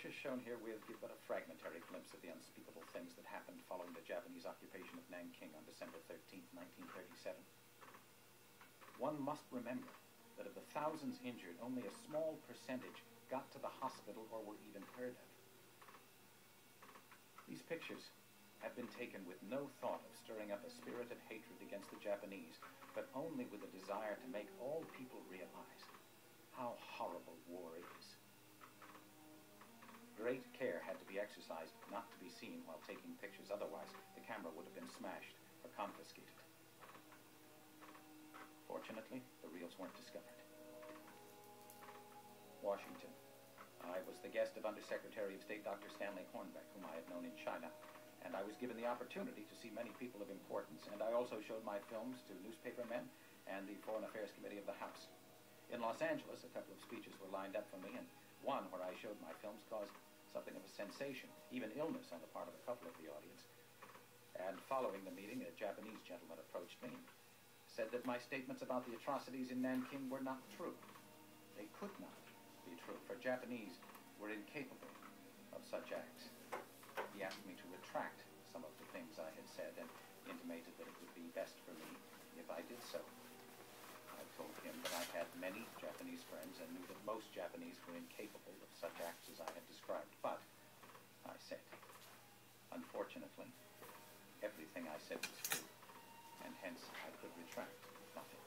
pictures shown herewith give but a fragmentary glimpse of the unspeakable things that happened following the Japanese occupation of Nanking on December 13, 1937. One must remember that of the thousands injured, only a small percentage got to the hospital or were even heard of. These pictures have been taken with no thought of stirring up a spirit of hatred against the Japanese, but only with a desire to make all people realize how horrible war is. Great care had to be exercised not to be seen while taking pictures, otherwise the camera would have been smashed or confiscated. Fortunately, the reels weren't discovered. Washington. I was the guest of Undersecretary of State Dr. Stanley Hornbeck, whom I had known in China, and I was given the opportunity to see many people of importance, and I also showed my films to newspapermen and the Foreign Affairs Committee of the House. In Los Angeles, a couple of speeches were lined up for me, and one where I showed my films caused something of a sensation, even illness on the part of a couple of the audience. And following the meeting, a Japanese gentleman approached me and said that my statements about the atrocities in Nanking were not true. They could not be true, for Japanese were incapable of such acts. He asked me to retract some of the things I had said and intimated that it would be best for me if I did so. I told him that I had many Japanese friends and knew that most Japanese were incapable of such acts as I had described. But, I said, unfortunately, everything I said was true, and hence I could retract nothing.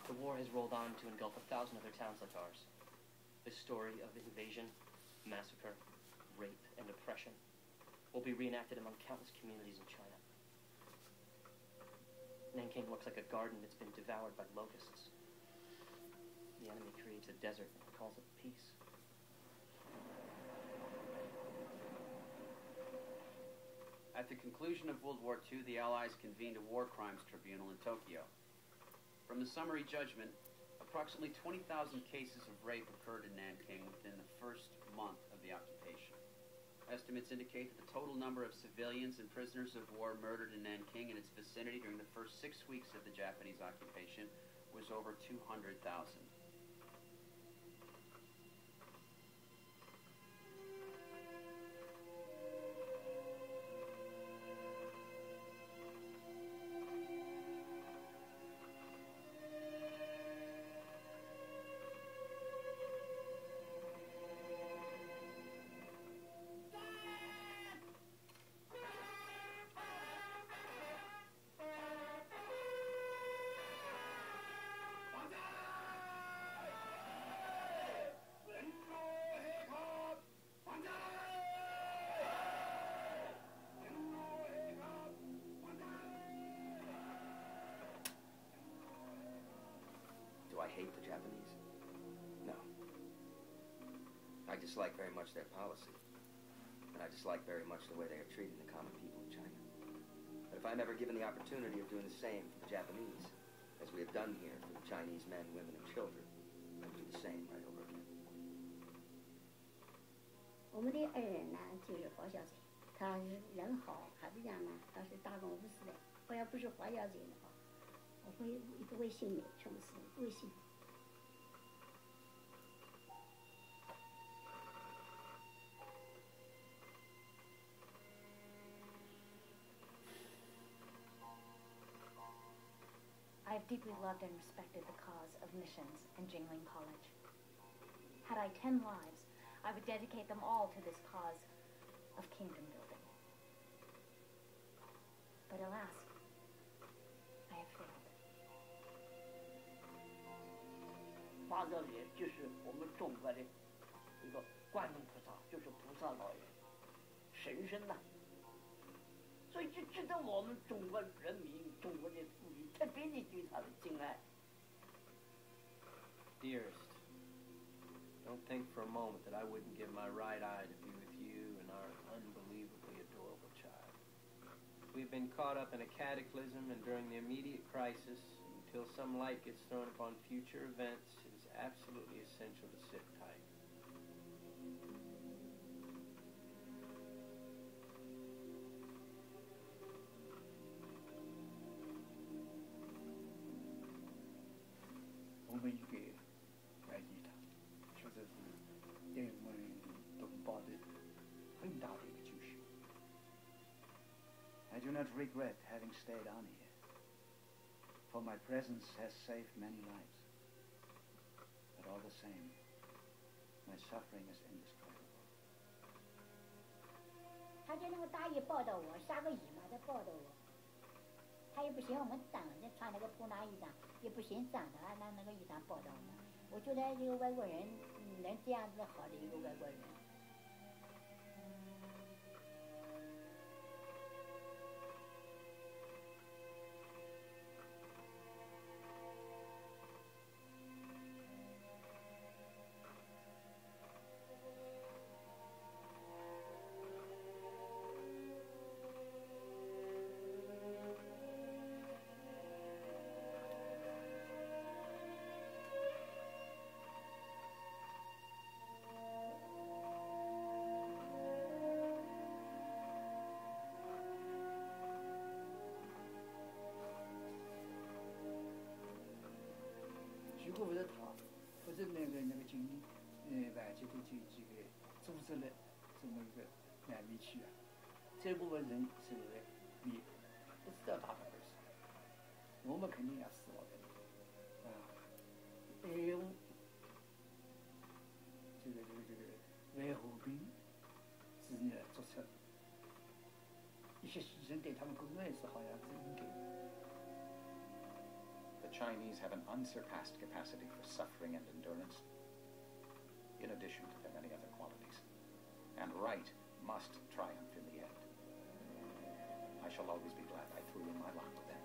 The war has rolled on to engulf 1,000 other towns like ours. The story of invasion, massacre, rape, and oppression will be reenacted among countless communities in China. Nanking looks like a garden that's been devoured by locusts. The enemy creates a desert and calls it peace. At the conclusion of World War II, the Allies convened a war crimes tribunal in Tokyo. From the summary judgment, approximately 20,000 cases of rape occurred in Nanking within the first month of the occupation. Estimates indicate that the total number of civilians and prisoners of war murdered in Nanking and its vicinity during the first 6 weeks of the Japanese occupation was over 200,000. Do I hate the Japanese? No. I dislike very much their policy. And I dislike very much the way they are treating the common people of China. But if I'm ever given the opportunity of doing the same for the Japanese, as we have done here for the Chinese men, women, and children, I'll do the same right over again. 我们的爱人呢，就是花小姐，她人好，还不讲呢，她是大公无私的。我要不是花小姐的话，我会不会信你，什么事不会信。I have deeply loved and respected the cause of missions and Jingling College. Had I 10 lives, I would dedicate them all to this cause of kingdom building. But alas, I have failed. 花小姐就是我们中国的一个观音菩萨，就是菩萨老爷，神圣呐、所以就值得我们中国人民、中国的妇女特别的对她的敬爱。Dearest, don't think for a moment that I wouldn't give my right eye to be with you and our unbelievably adorable child. We've been caught up in a cataclysm, and during the immediate crisis, until some light gets thrown upon future events, it is absolutely essential to sit tight. I do not regret having stayed on here, for my presence has saved many lives. But all the same, my suffering is indescribable. 他就那个大衣抱到我，下个衣嘛，他抱到我，他也不嫌我们脏，人穿那个普拉衣裳，也不嫌脏的，拿那个衣裳抱到我们。我觉得这个外国人能这样子好的一个外国人。如果不是他，不是那个经外籍的几个组织了这么一个难民区啊，这部分人是灭，不知道他们会死，我们肯定要死亡的啊！还有这个为和平之呢做出一些牺牲，对他们个人是好像是应该的。The Chinese have an unsurpassed capacity for suffering and endurance, in addition to their many other qualities. And right must triumph in the end. I shall always be glad I threw in my lot with them.